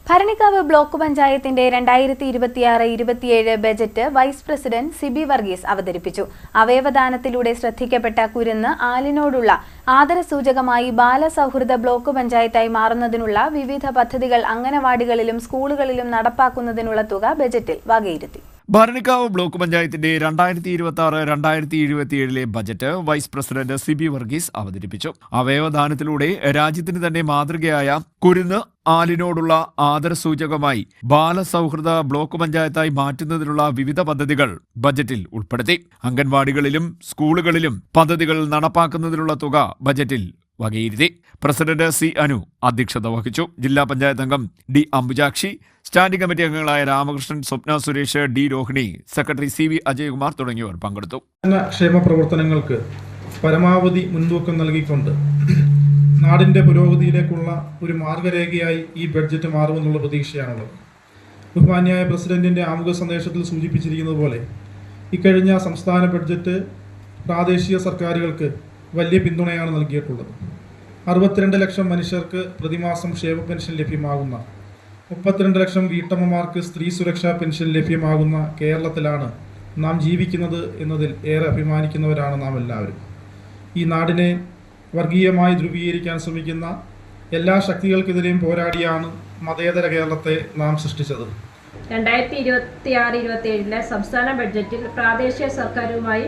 Bharanikkavu block പഞ്ചായത്തിന്റെ 2026-27 budget vice president Sibi Varghese അവതരിപ്പിച്ചു. അവയവദാനത്തിലൂടെ ശ്രദ്ധിക്കപ്പെട്ട കുരുന്ന് ആലിനോടുള്ള ആദരസൂചകമായി ബാലസൗഹൃദ ബ്ലോക്ക് പഞ്ചായത്തായി മാറുന്നതിനുള്ള വിവിധ പദ്ധതികൾ അംഗനവാടികളിലും സ്കൂളുകളിലും നടപ്പാക്കുന്നതിനുള്ള തുക ബജറ്റിൽ വകയിരുത്തി. ഭരണിക്കാവ് ബ്ലോക്ക് പഞ്ചായത്തിന്റെ 2026-2027 budget vice president Sibi Varghese അവതരിപ്പിച്ചു. അവയവദാനത്തിലൂടെ രാജ്യത്തിന് തന്നെ മാതൃകയായ കുരുന്ന് ആലിനോടുള്ള ആദരസൂചകമായി ബാലസൗഹൃദ ബ്ലോക്ക് പഞ്ചായത്തായി മാറ്റുന്നതിനുള്ള വിവിധ പദ്ധതികൾ ബജറ്റിൽ ഉൾപ്പെടുത്തി. അംഗൻവാടികളിലും സ്കൂളുകളിലും പദ്ധതികൾ നടപ്പാക്കുന്നതിനുള്ള തുക ബജറ്റിൽ വകയിരുത്തി. പ്രസിഡന്റ് സി അനു അധ്യക്ഷത വഹിച്ചു. ജില്ലാ പഞ്ചായത്ത് അംഗം ഡി അംബുജാക്ഷി, സ്റ്റാൻഡിംഗ് കമ്മിറ്റി അംഗങ്ങളായ Ramakrishnan, Swapna Suresh, D Rohini, secretary C V Ajayakumar തുടങ്ങിയവർ പങ്കെടുത്തു. ക്ഷേമ പ്രവർത്തനങ്ങൾക്ക് പരമാവധി മുൻതൂക്കം നൽകിക്കൊണ്ട് നാടിന്റെ പുരോഗതിയിലേക്കുള്ള ഒരു മാർഗരേഖയായി ഈ ബഡ്ജറ്റ് മാറുമെന്നുള്ള പ്രതീക്ഷയാണുള്ളത്. ബഹുമാന്യായ പ്രസിഡന്റിന്റെ ആമുഖ സന്ദേശത്തിൽ സൂചിപ്പിച്ചിരിക്കുന്നത് പോലെ ഇക്കഴിഞ്ഞ സംസ്ഥാന ബഡ്ജറ്റ് പ്രാദേശിക സർക്കാരുകൾക്ക് വലിയ പിന്തുണയാണ് നൽകിയിട്ടുള്ളത്. 62 ലക്ഷം മനുഷ്യർക്ക് പ്രതിമാസം ക്ഷേമ പെൻഷൻ ലഭ്യമാകുന്ന, 32 ലക്ഷം വീട്ടമ്മമാർക്ക് സ്ത്രീ സുരക്ഷാ പെൻഷൻ ലഭ്യമാകുന്ന കേരളത്തിലാണ് നാം ജീവിക്കുന്നത് എന്നതിൽ ഏറെ അഭിമാനിക്കുന്നവരാണ് നാം എല്ലാവരും. ഈ നാടിനെ വർഗീയമായി ധ്രുവീകരിക്കാൻ ശ്രമിക്കുന്ന എല്ലാ ശക്തികൾക്കെതിരെയും പോരാടിയാണ് മതേതര കേരളത്തെ നാം സൃഷ്ടിച്ചത്. 2026-27 സംസ്ഥാന ബഡ്ജറ്റിൽ പ്രാദേശിക സർക്കാരുമായി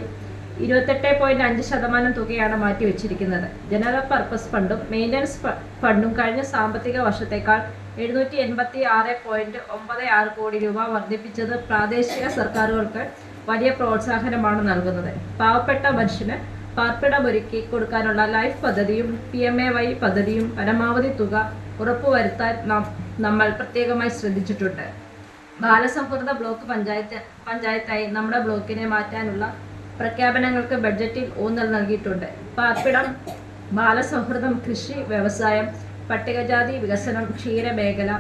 28.5% തുകയാണ് മാറ്റിവെച്ചിരിക്കുന്നത്. ജനറൽ പർപ്പസ് ഫണ്ടും മെയിൻ്റനൻസ് ഫണ്ടും കഴിഞ്ഞ സാമ്പത്തിക വർഷത്തേക്കാൾ 786.96 കോടി രൂപ വർദ്ധിപ്പിച്ചത് പ്രാദേശിക സർക്കാരുകൾക്ക് വലിയ പ്രോത്സാഹനമാണ് നൽകുന്നത്. പാവപ്പെട്ട മനുഷ്യന് പാർപ്പിടമൊരുക്കി കൊടുക്കാനുള്ള ലൈഫ് പദ്ധതിയും PMAY പദ്ധതിയും പരമാവധി തുക ഉറപ്പുവരുത്താൻ നമ്മൾ പ്രത്യേകമായി ശ്രദ്ധിച്ചിട്ടുണ്ട്. ബാലസൗഹൃദ ബ്ലോക്ക് പഞ്ചായത്തായി നമ്മുടെ ബ്ലോക്കിനെ മാറ്റാനുള്ള പ്രഖ്യാപനങ്ങൾക്ക് ബഡ്ജറ്റിൽ ഊന്നൽ നൽകിയിട്ടുണ്ട്. പാർപ്പിടം, ബാലസൗഹൃദം, കൃഷി, വ്യവസായം, പട്ടികജാതി വികസനം, ക്ഷീരമേഖല,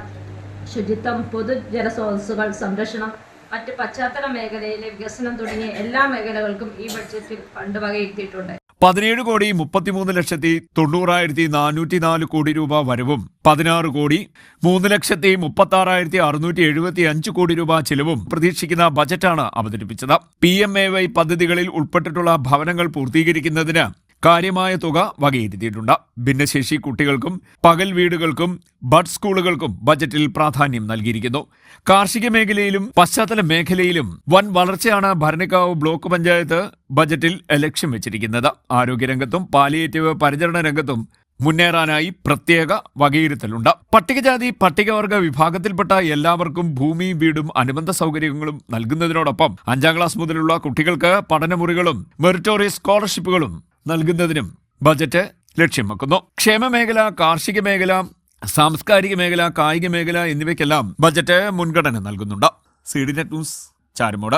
ശുചിത്വം, പൊതുജലസ്രോതസ്സുകൾ സംരക്ഷണം, മറ്റ് പശ്ചാത്തല മേഖലയിലെ വികസനം തുടങ്ങിയ എല്ലാ മേഖലകൾക്കും ഈ ബഡ്ജറ്റിൽ ഫണ്ട് വകയിരുത്തിയിട്ടുണ്ട്. 17,90,90,404 കോടി രൂപ വരവും 16,03,36,675 കോടി രൂപ ചെലവും പ്രതീക്ഷിക്കുന്ന ബജറ്റാണ് അവതരിപ്പിച്ചത്. PMAY പദ്ധതികളിൽ ഉൾപ്പെട്ടിട്ടുള്ള ഭവനങ്ങൾ പൂർത്തീകരിക്കുന്നതിന് കാര്യമായ തുക വകയിരുത്തിയിട്ടുണ്ട്. ഭിന്നശേഷി കുട്ടികൾക്കും പകൽ വീടുകൾക്കും ബഡ് സ്കൂളുകൾക്കും ബജറ്റിൽ പ്രാധാന്യം നൽകിയിരിക്കുന്നു. കാർഷിക മേഖലയിലും പശ്ചാത്തല മേഖലയിലും വൻ വളർച്ചയാണ് ഭരണിക്കാവ് ബ്ലോക്ക് പഞ്ചായത്ത് ബജറ്റിൽ ലക്ഷ്യം വെച്ചിരിക്കുന്നത്. ആരോഗ്യരംഗത്തും പാലിയേറ്റീവ് പരിചരണ രംഗത്തും മുന്നേറാനായി പ്രത്യേക വകയിരുത്തലുണ്ട്. പട്ടികജാതി പട്ടികവർഗ വിഭാഗത്തിൽപ്പെട്ട എല്ലാവർക്കും ഭൂമിയും വീടും അനുബന്ധ സൗകര്യങ്ങളും നൽകുന്നതിനോടൊപ്പം 5ാം ക്ലാസ് മുതലുള്ള കുട്ടികൾക്ക് പഠനമുറികളും മെറിറ്റോറിയസ് സ്കോളർഷിപ്പുകളും നൽകുന്നതിനും ബജറ്റ് ലക്ഷ്യം വെക്കുന്നു. ക്ഷേമമേഖല, കാർഷിക മേഖല, സാംസ്കാരിക മേഖല, കായിക മേഖല എന്നിവയ്ക്കെല്ലാം ബജറ്റ് മുൻഗണന നൽകുന്നുണ്ട്. CDNet news, Charummood.